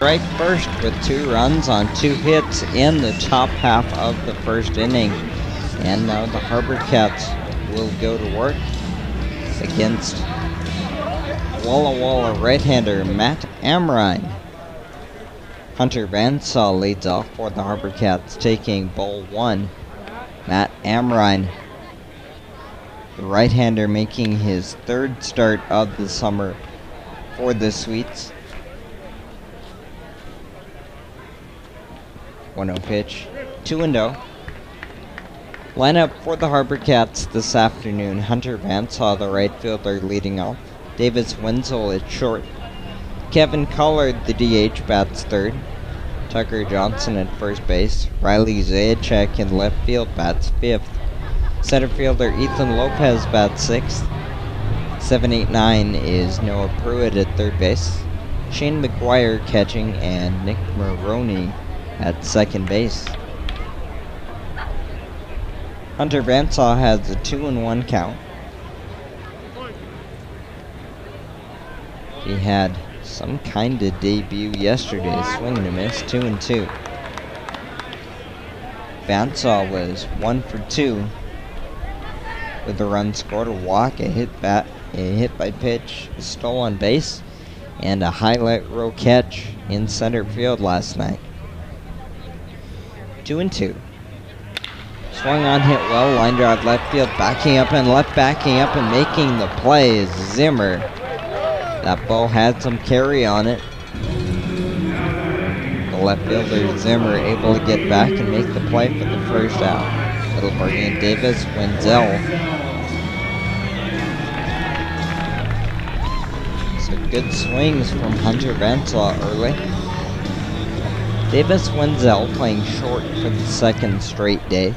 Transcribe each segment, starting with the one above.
Strike first with 2 runs on 2 hits in the top half of the first inning. And now the Harbor Cats will go to work against Walla right-hander Matt Amrhein. Hunter Bansaw leads off for the Harbor Cats, taking ball 1. Matt Amrhein, the right-hander, making his 3rd start of the summer for the Sweets. 1-0 pitch, 2-0. Lineup for the Harbor Cats this afternoon: Hunter Bansaw, the right fielder, leading off. Davis Wenzel at short. Kevin Collard, the DH, bats 3rd. Tucker Johnson at first base. Riley Zajac in left field bats 5th. Center fielder Ethan Lopez bats 6th. 7-8-9 is Noah Pruitt at third base. Shane McGuire catching, and Nick Maroney at second base. Hunter Bansaw has a 2-1 count. He had some kind of debut yesterday, swing and a miss, 2-2. Bansaw was 1 for 2 with a run scored, a walk, a hit by pitch, a stolen base, and a highlight row catch in center field last night. 2-2. Swung on, hit well, line drive left field, backing up and making the play is Zimmer. That ball had some carry on it. The left fielder Zimmer able to get back and make the play for the first out. Middleburg and Davis Wenzel. So good swings from Hunter Bansaw early. Davis Wenzel playing short for the 2nd straight day.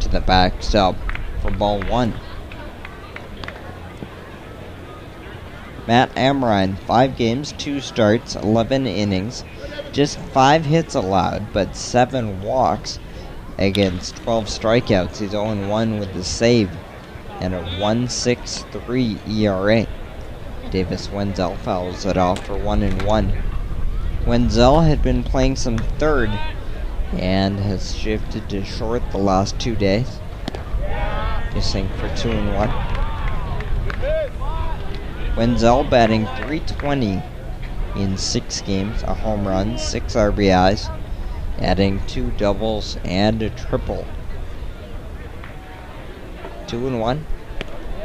To the backstop for ball 1. Matt Amrhein, 5 games, 2 starts, 11 innings, just 5 hits allowed, but 7 walks against 12 strikeouts. He's 0-1 with the save and a 1.63 ERA. Davis Wenzel fouls it off for 1-1. Wenzel had been playing some third and has shifted to short the last 2 days. Missing for 2-1. Wenzel batting .320 in 6 games, a home run, 6 RBIs, adding 2 doubles and a triple. 2-1.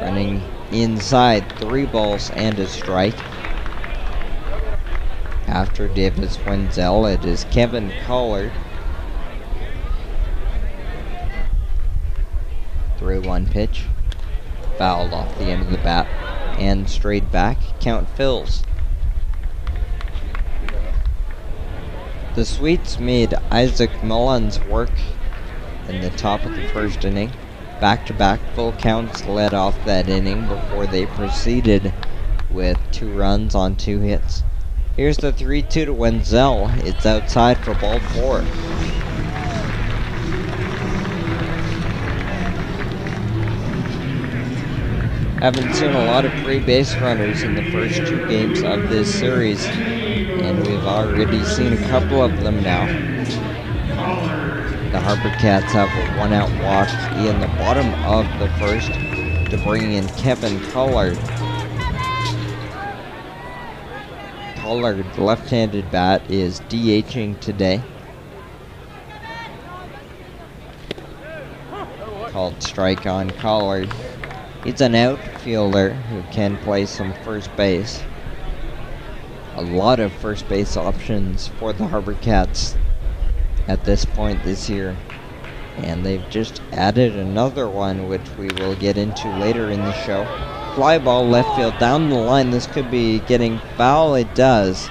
Running inside, 3 balls and a strike. After Davis Wenzel, it is Kevin Collard. 3-1 pitch, fouled off the end of the bat and straight back. Count fills. The Sweets made Isaac Mullins work in the top of the first inning. Back-to-back full counts led off that inning before they proceeded with 2 runs on 2 hits. Here's the 3-2 to Wenzel. It's outside for ball 4. Haven't seen a lot of free base runners in the first 2 games of this series, and we've already seen a couple of them now. The Harbor Cats have a 1-out walk in the bottom of the first to bring in Kevin Collard. Collard, left-handed bat, is DHing today. Called strike on Collard. He's an outfielder who can play some first base. A lot of first base options for the Harbor Cats at this point this year. And they've just added another one, which we will get into later in the show. Fly ball left field down the line. This could be getting foul. It does.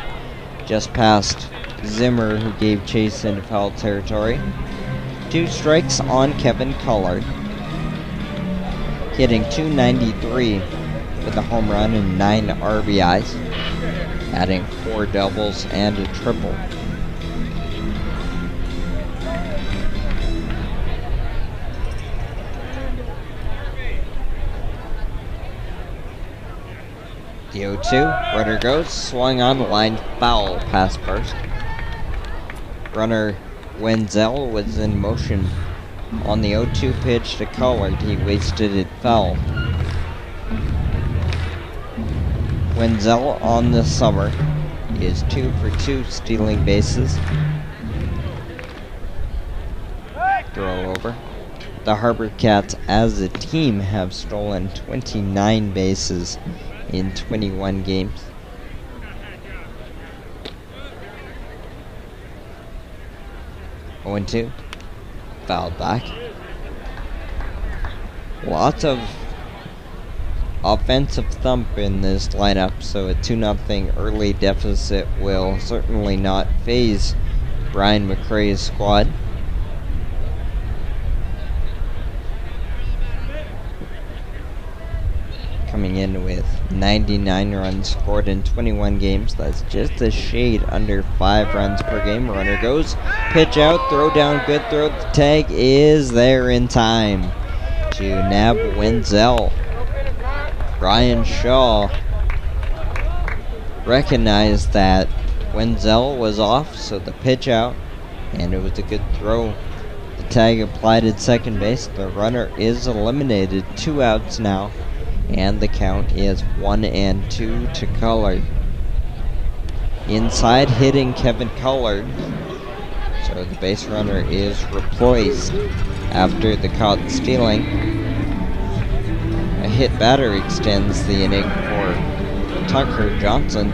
Just past Zimmer, who gave chase into foul territory. 2 strikes on Kevin Collard. Hitting .293 with a home run and 9 RBIs, adding 4 doubles and a triple. The 0-2, runner goes, swung on the line, foul pass first. Runner Wenzel was in motion on the 0-2 pitch to Collard. He wasted it, foul. Wenzel on the summer is 2 for 2 stealing bases. Throw over. The Harbor Cats as a team have stolen 29 bases in 21 games. One, 2. Fouled back. Lots of offensive thump in this lineup, so a 2-0 early deficit will certainly not phase Brian McCrae's squad. Coming in with 99 runs scored in 21 games. That's just a shade under 5 runs per game. Runner goes, pitch out, throw down, good throw. The tag is there in time to nab Wenzel. Brian Shaw recognized that Wenzel was off, so the pitch out, and it was a good throw. The tag applied at second base. The runner is eliminated. 2 outs now, and the count is 1-2 to Collard. Inside hitting Kevin Collard, so the base runner is replaced after the caught stealing. A hit batter extends the inning for Tucker Johnson.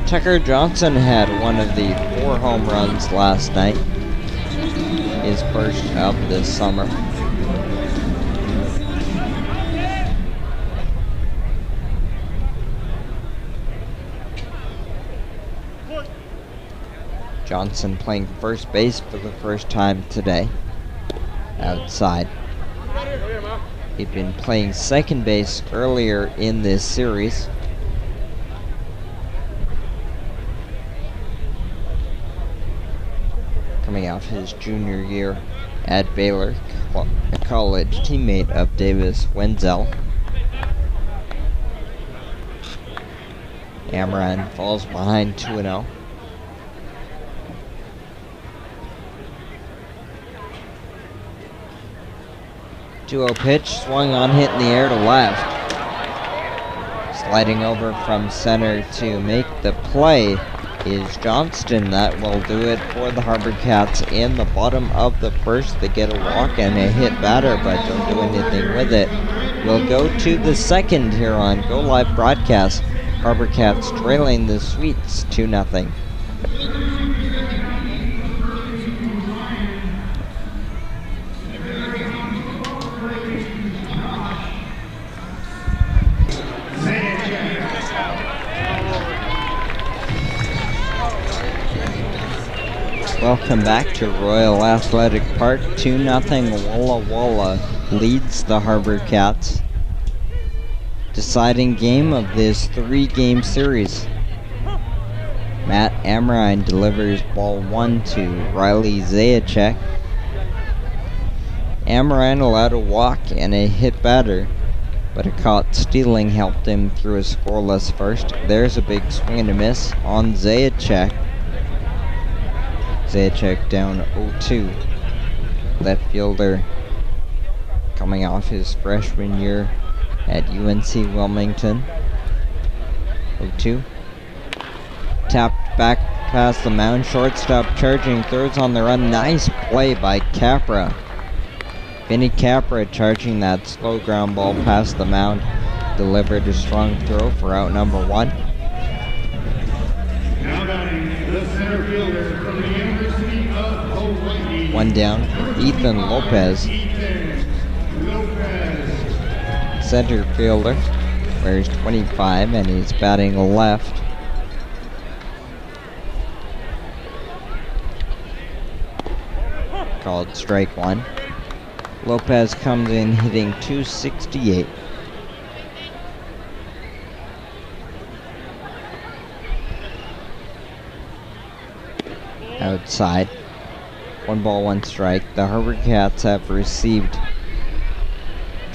Tucker Johnson had one of the 4 home runs last night, his first of this summer. Johnson playing first base for the first time today, outside. He'd been playing second base earlier in this series. Coming off his junior year at Baylor, a college teammate of Davis Wenzel. Amrhein falls behind 2-0. 2-0 pitch, swung on, hit in the air to left. Sliding over from center to make the play is Johnston. That will do it for the Harbor Cats in the bottom of the first. They get a walk and a hit batter, but don't do anything with it. We'll go to the second here on Go Live Broadcast. Harbor Cats trailing the Sweets 2-0. Welcome back to Royal Athletic Park. 2-0 Walla Walla leads the Harbor Cats. Deciding game of this 3-game series. Matt Amrhein delivers ball 1 to Riley Zajac. Amrhein allowed a walk and a hit batter, but a caught stealing helped him through a scoreless first. There's a big swing and a miss on Zajac. Zajac down 0-2. Left fielder coming off his freshman year at UNC Wilmington. 0-2. Tapped back past the mound. Shortstop charging. Throws on the run. Nice play by Capra. Vinny Capra charging that slow ground ball past the mound. Delivered a strong throw for out number 1. Now batting the center fielder from the University of Hawaii. 1 down. Ethan Lopez. Center fielder. Wears 25 and he's batting left. Called strike 1. Lopez comes in hitting .268. Outside. 1 ball, 1 strike. The Harbor Cats have received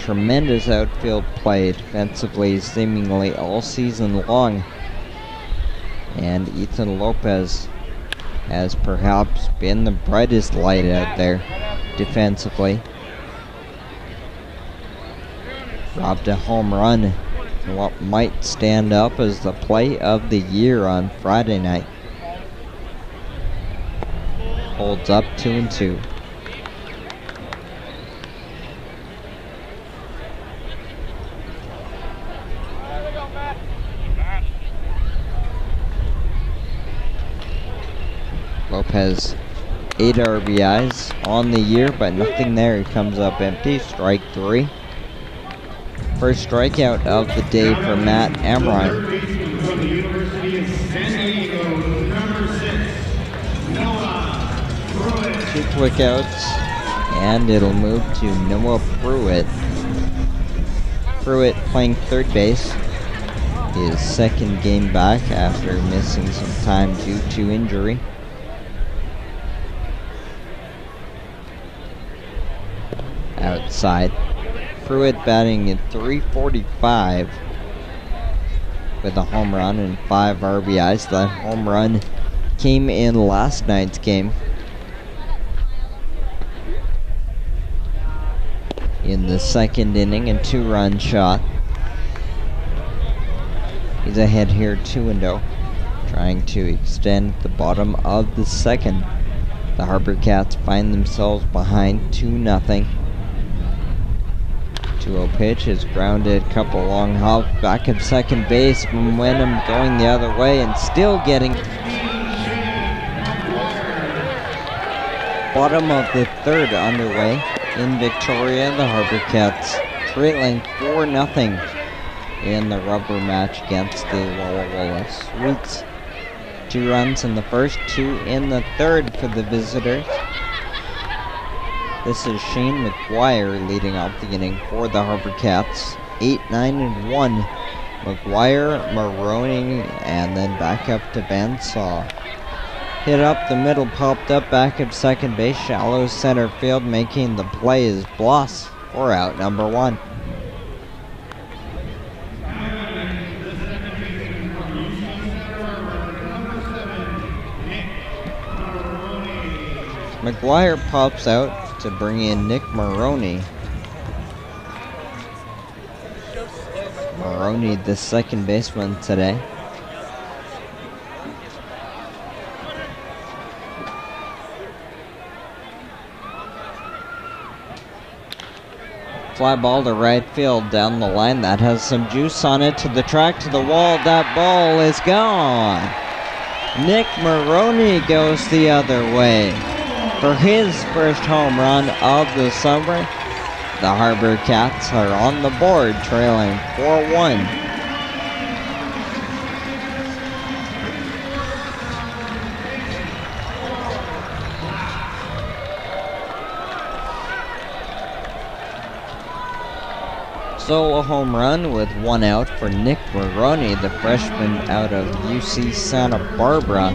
tremendous outfield play defensively seemingly all season long. And Ethan Lopez has perhaps been the brightest light out there defensively. Robbed a home run in what might stand up as the play of the year on Friday night. Holds up 2-2. Lopez 8 RBIs on the year, but nothing there. He comes up empty. Strike 3. First strikeout of the day for Matt Amrhein. From the University of San Diego, number 6, Noah. 2 quick outs, and it'll move to Noah Pruitt. Pruitt playing third base. His second game back after missing some time due to injury. Outside. Pruitt batting at .345 with a home run and 5 RBIs. That home run came in last night's game. In the second inning, a 2-run shot. He's ahead here 2-0, trying to extend the bottom of the second. The Harbor Cats find themselves behind 2-0. 2-0 pitch is grounded, couple long hops, back at second base, momentum going the other way and still getting bottom of the third underway in Victoria. The Harbor Cats trailing 4-0 in the rubber match against the Walla Sweets. 2 runs in the first, 2 in the third for the visitors. This is Shane McGuire leading off the inning for the Harbor Cats. 8-9-1. McGuire, Maroney, and then back up to Bansaw. Hit up the middle, popped up back at second base, shallow center field, making the play is Bloss for out number 1. McGuire pops out to bring in Nick Maroney. Maroney, the second baseman today. Fly ball to right field down the line. That has some juice on it. To the track, to the wall. That ball is gone. Nick Maroney goes the other way for his first home run of the summer. The Harbor Cats are on the board, trailing 4-1. Solo home run with 1 out for Nick Maroney, the freshman out of UC Santa Barbara.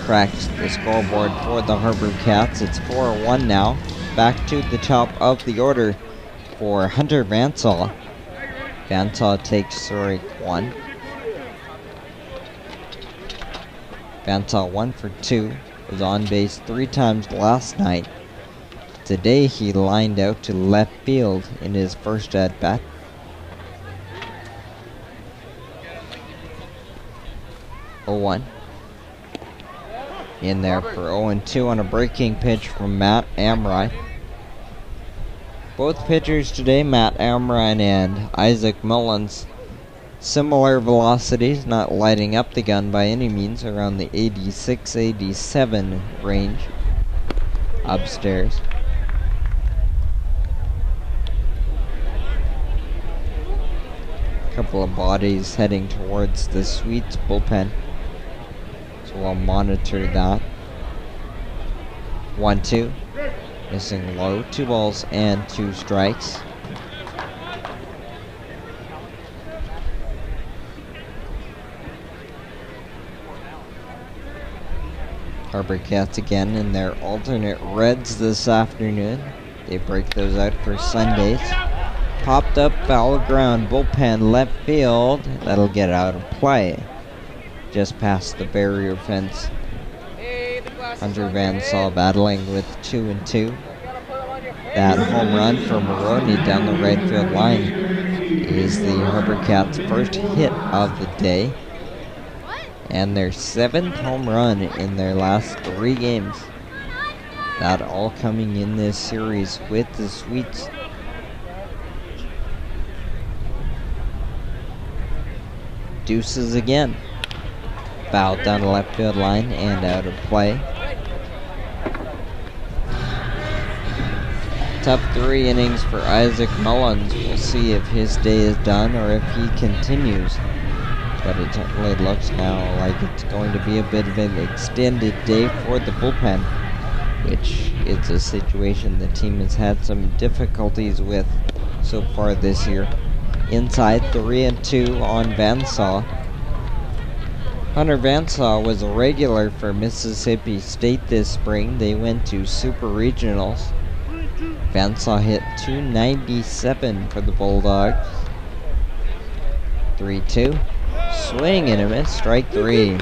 Cracked the scoreboard for the Harbor Cats. It's 4-1 now. Back to the top of the order for Hunter Bansaw. Bansaw takes strike 1. Bansaw 1 for 2. Was on base 3 times last night. Today he lined out to left field in his first at bat. Oh-1. In there for 0-2 on a breaking pitch from Matt Amrhein. Both pitchers today, Matt Amrhein and Isaac Mullins, similar velocities, not lighting up the gun by any means, around the 86-87 range upstairs. Couple of bodies heading towards the Sweets bullpen. So we'll monitor that. 1-2. Missing low. 2 balls and 2 strikes. Harbor Cats again in their alternate reds this afternoon. They break those out for Sundays. Popped up, foul ground, bullpen, left field. That'll get out of play. Just past the barrier fence. Hunter Van Saw battling with 2-2. That home run for Maroney down the right field line is the Harbor Cats' first hit of the day. And their 7th home run in their last 3 games. That all coming in this series with the Sweets. Deuces again. Fouled down the left field line and out of play. Tough 3 innings for Isaac Mullins. We'll see if his day is done or if he continues. But it certainly looks now like it's going to be a bit of an extended day for the bullpen, which is a situation the team has had some difficulties with so far this year. Inside, 3-2 on Van Saw. Hunter Van Saw was a regular for Mississippi State this spring. They went to Super Regionals. Van Saw hit .297 for the Bulldogs. 3-2. Swing and a miss. Strike 3.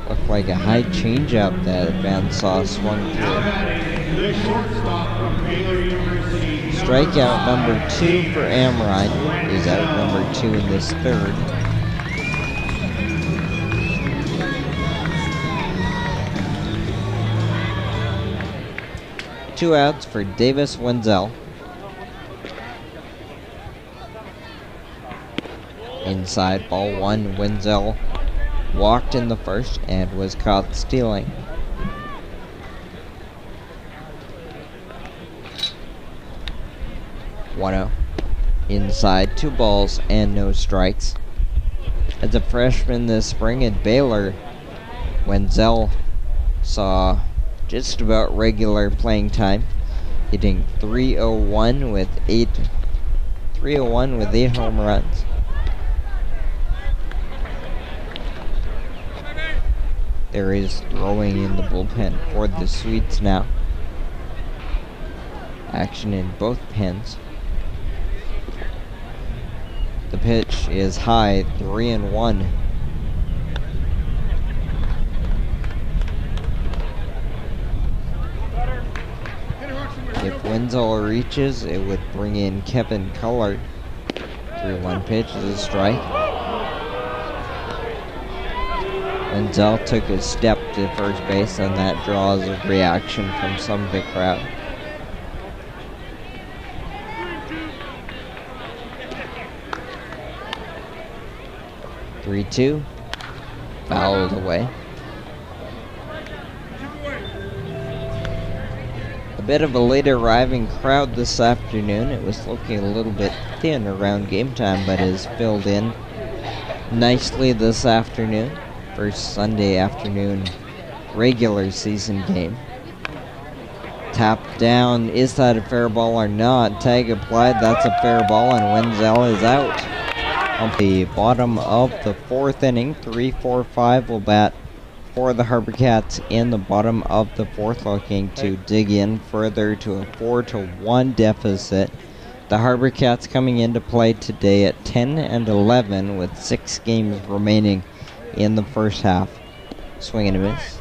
Looked like a high changeup that Van Saw swung through. Strikeout number 2 for Amrhein. Is out number 2 in this 3rd. Two outs for Davis Wenzel. Inside, ball 1. Wenzel walked in the first and was caught stealing. One-0. Inside, 2 balls and no strikes. As a freshman this spring at Baylor, Wenzel saw just about regular playing time, hitting .301 with 8 home runs. There is throwing in the bullpen for the Sweets now. Action in both pens. The pitch is high, 3-1. If Wenzel reaches, it would bring in Kevin Cullard. 3-1 pitch is a strike. Wenzel took a step to first base, and that draws a reaction from some of the crowd. Three-two, fouled away. A bit of a late arriving crowd this afternoon. It was looking a little bit thin around game time, but is filled in nicely this afternoon. First Sunday afternoon regular season game. Tapped down. Is that a fair ball or not? Tag applied. That's a fair ball, and Wenzel is out. On the bottom of the 4th inning, 3-4-5 will bat for the Harbor Cats in the bottom of the 4th, looking to dig in further to a 4-1 deficit. The Harbor Cats coming into play today at 10-11 with 6 games remaining in the first half. Swing and a miss.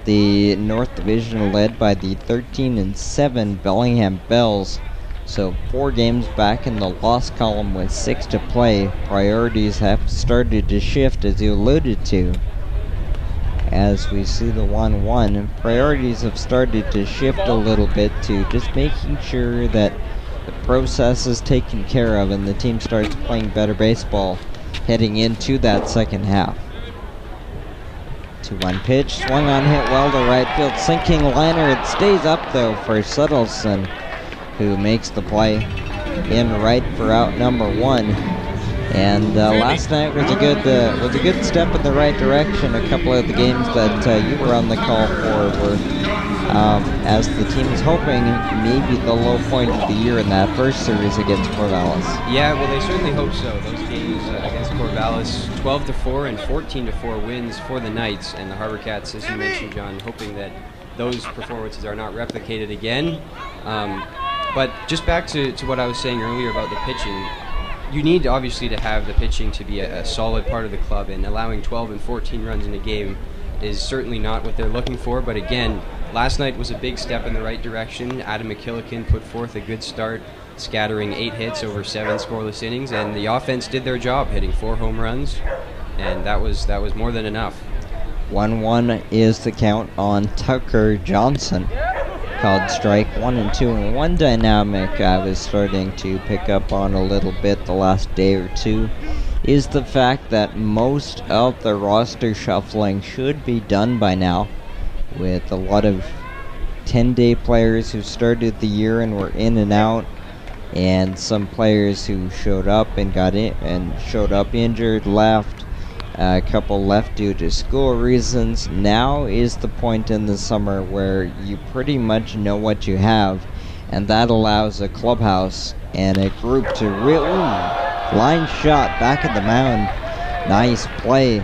The North Division led by the 13-7 Bellingham Bells. So 4 games back in the loss column with 6 to play. Priorities have started to shift, as you alluded to. As we see the 1-1, priorities have started to shift a little bit to just making sure that the process is taken care of and the team starts playing better baseball heading into that second half. 2-1 pitch, swung on, hit well to right field, sinking liner. It stays up though for Suttleson, who makes the play in right for out number 1. And last night was a good step in the right direction. A couple of the games that you were on the call for were, as the team is hoping, maybe the low point of the year in that first series against Corvallis. Yeah, well, they certainly hope so. Those games against Corvallis, 12-4 and 14-4 wins for the Knights, and the Harbor Cats, as you mentioned, John, hoping that those performances are not replicated again. But just back to what I was saying earlier about the pitching, you need obviously to have the pitching to be a solid part of the club, and allowing 12 and 14 runs in a game is certainly not what they're looking for. But again, last night was a big step in the right direction. Adam McKillican put forth a good start, scattering 8 hits over 7 scoreless innings, and the offense did their job, hitting 4 home runs, and that was more than enough. 1-1 is the count on Tucker Johnson. Called strike 1 and 2, and one dynamic I was starting to pick up on a little bit the last day or two is the fact that most of the roster shuffling should be done by now, with a lot of 10-day players who started the year and were in and out, and some players who showed up and got in and showed up injured, left. A couple left due to school reasons. Now is the point in the summer where you pretty much know what you have, and that allows a clubhouse and a group to really line shot back at the mound. Nice play.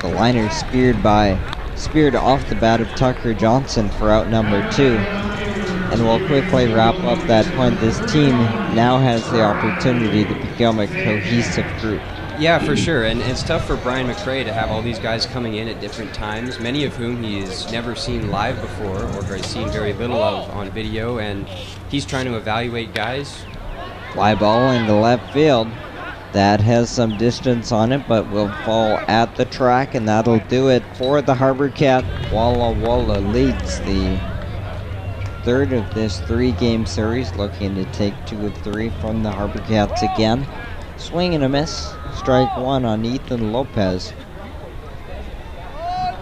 The liner speared off the bat of Tucker Johnson for out number 2. And we'll quickly wrap up that point. This team now has the opportunity to become a cohesive group. Yeah, for sure, and it's tough for Brian McRae to have all these guys coming in at different times, many of whom he's never seen live before or has seen very little of on video, and he's trying to evaluate guys. Fly ball into left field. That has some distance on it, but will fall at the track, and that'll do it for the Harbor Cat. Walla leads the third of this 3-game series, looking to take 2 of 3 from the Harbor Cats again. Swing and a miss. Strike 1 on Ethan Lopez.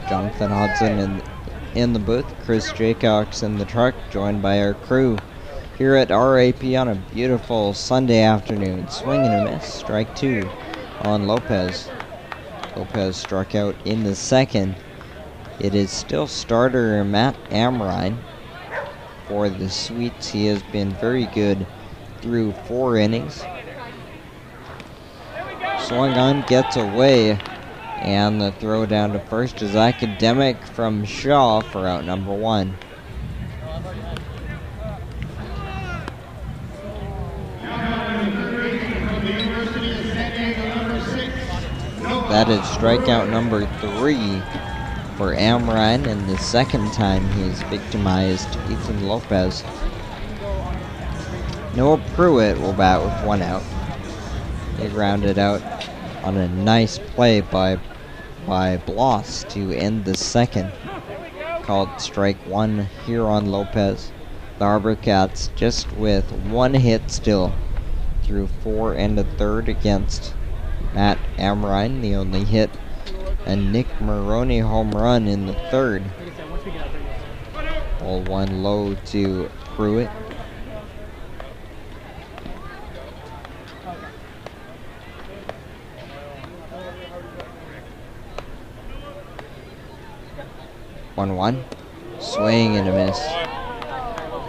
Jonathan Hodson in the booth. Chris Jaycox in the truck, joined by our crew here at RAP on a beautiful Sunday afternoon. Swing and a miss. Strike 2 on Lopez. Lopez struck out in the second. It is still starter Matt Amrhein for the Sweets. He has been very good through 4 innings. Swung on, gets away, and the throw down to first is academic from Shaw for out number 1. That is strikeout number 3 for Amrhein, and the second time he's victimized Ethan Lopez. Noah Pruitt will bat with 1 out. They grounded out on a nice play by Bloss to end the second. Called strike 1 here on Lopez. The Harbor Cats just with 1 hit still through 4 and a third against Matt Amrhein. The only hit, a Nick Maroney home run in the third. Ball 1 low to Pruitt. One. Swing and a miss.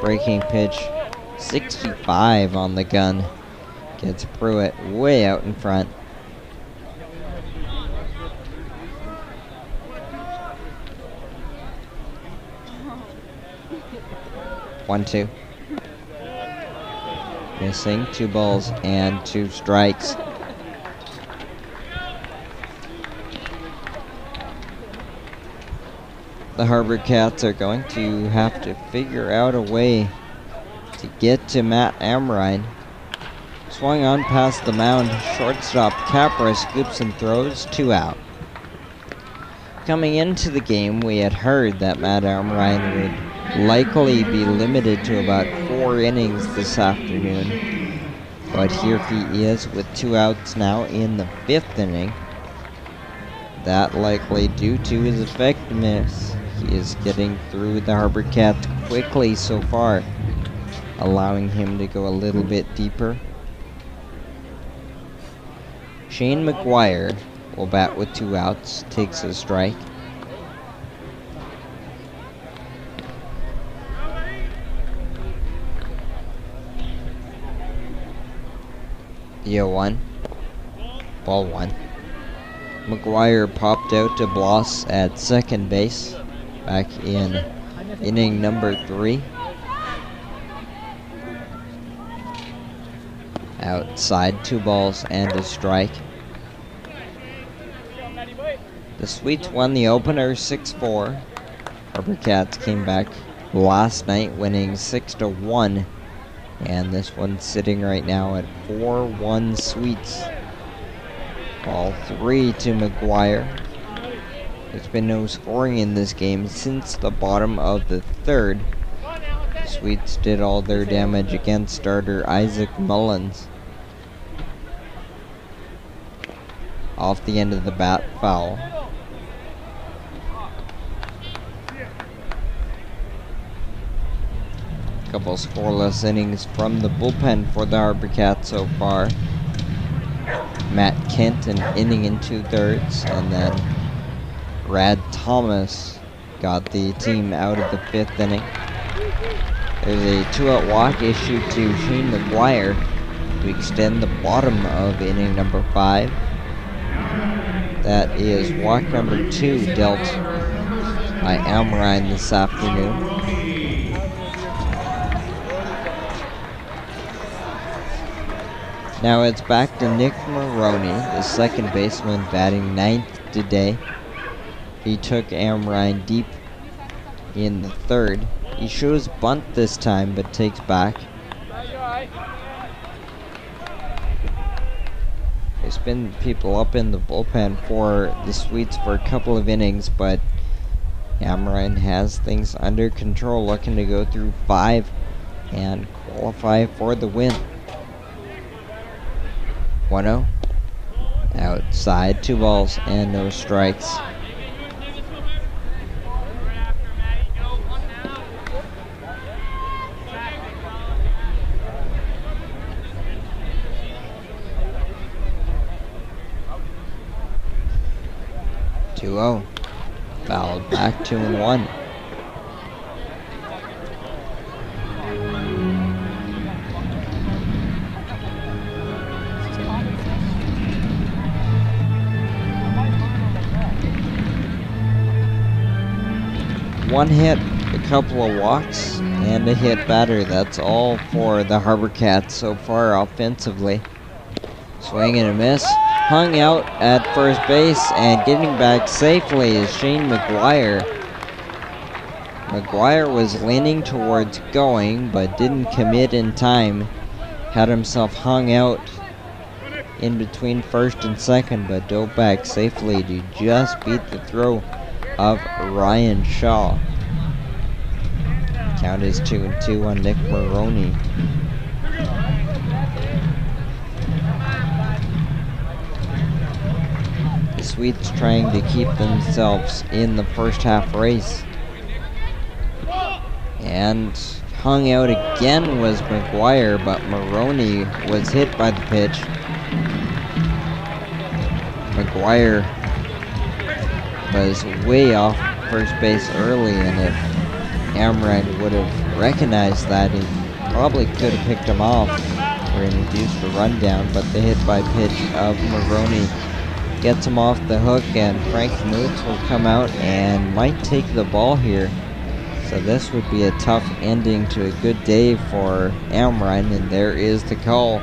Breaking pitch. 65 on the gun. Gets Pruitt way out in front. One, 2. Missing. 2 balls and 2 strikes. The Harbor Cats are going to have to figure out a way to get to Matt Amrhein. Swung on past the mound. Shortstop Capra scoops and throws. 2 out. Coming into the game, we had heard that Matt Amrhein would likely be limited to about 4 innings this afternoon. But here he is with 2 outs now in the 5th inning. That likely due to his effectiveness. He is getting through the Harbor Cats quickly so far, allowing him to go a little bit deeper. Shane McGuire will bat with 2 outs, takes a strike. The 0-1. Ball 1. McGuire popped out to Bloss at second base. back in inning number 3. Outside, 2 balls and a strike. The Sweets won the opener 6-4. Harbor Cats came back last night winning 6-1. And this one's sitting right now at 4-1 Sweets. Ball 3 to McGuire. There's been no scoring in this game since the bottom of the 3rd. The Sweets did all their damage against starter Isaac Mullins. Off the end of the bat, foul. Couple scoreless innings from the bullpen for the Harbor Cats so far. Matt Kent an inning and 2/3, and then Brad Thomas got the team out of the 5th inning. There's a 2-out walk issued to Shane McGuire to extend the bottom of inning number 5. That is walk number 2 dealt by Amrhein this afternoon. Now it's back to Nick Maroney, the second baseman, batting 9th today. He took Amrhein deep in the 3rd. He shows bunt this time, but takes back. There's been people up in the bullpen for the Sweets for a couple of innings, but Amrhein has things under control, looking to go through 5 and qualify for the win. 1-0. Outside, 2 balls and no strikes. Fouled back 2-1. One hit, a couple of walks, and a hit batter. That's all for the Harbor Cats so far offensively. Swing and a miss. Hung out at first base, and getting back safely is Shane McGuire. McGuire was leaning towards going, but didn't commit in time. Had himself hung out in between first and second, but dove back safely to just beat the throw of Ryan Shaw. Count is 2-2 on Nick Maroney. The Sweets trying to keep themselves in the first half race. And hung out again was McGuire, but Maroney was hit by the pitch. McGuire was way off first base early, and if Amrhein would have recognized that, he probably could have picked him off or induced a rundown, but the hit by pitch of Maroney gets him off the hook, and Frank Moots will come out and might take the ball here. So this would be a tough ending to a good day for Amrhein, and there is the call.